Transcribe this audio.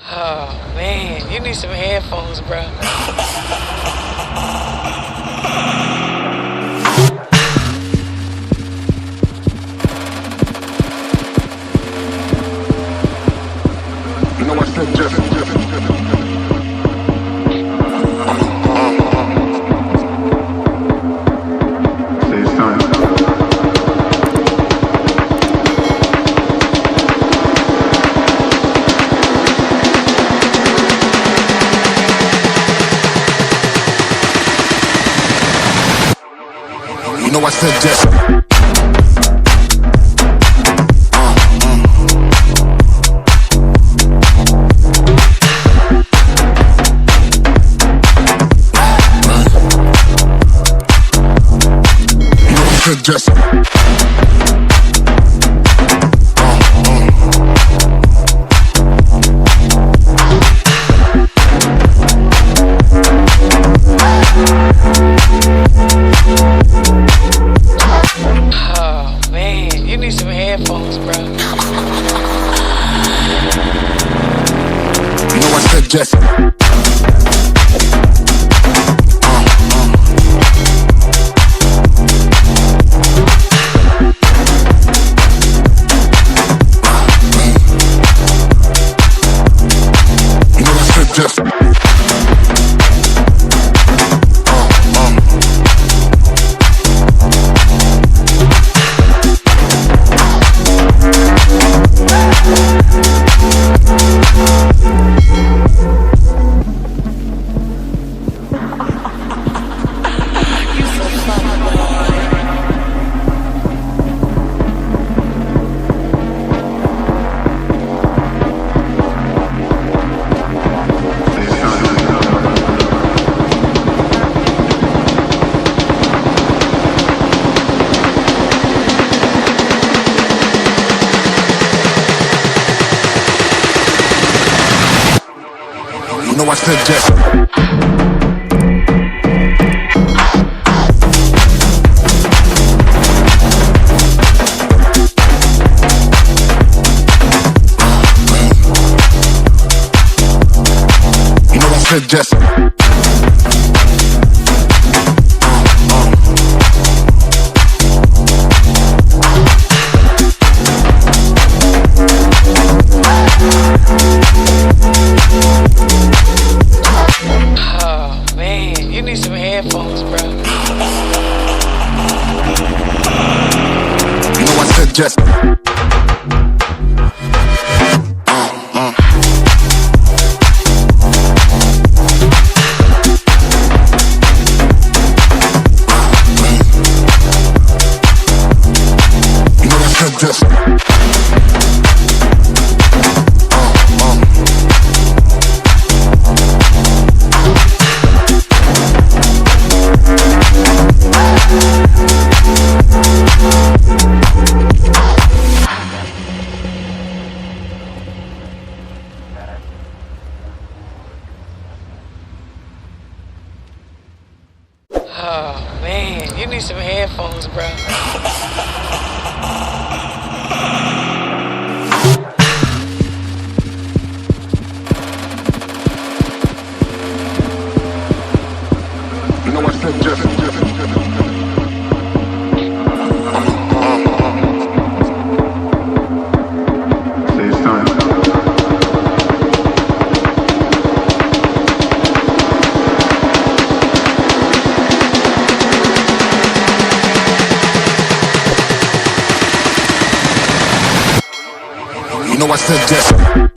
Oh man, you need some headphones, bro. You know I said just say son. You know I said just just Oh man, you need some headphones, bro. you know I said just just you know I said just you know I said just Oh man, you need some headphones, bro. you know I said just you know I said just Oh man, you need some headphones, bro. you know I said just say son. You know I said just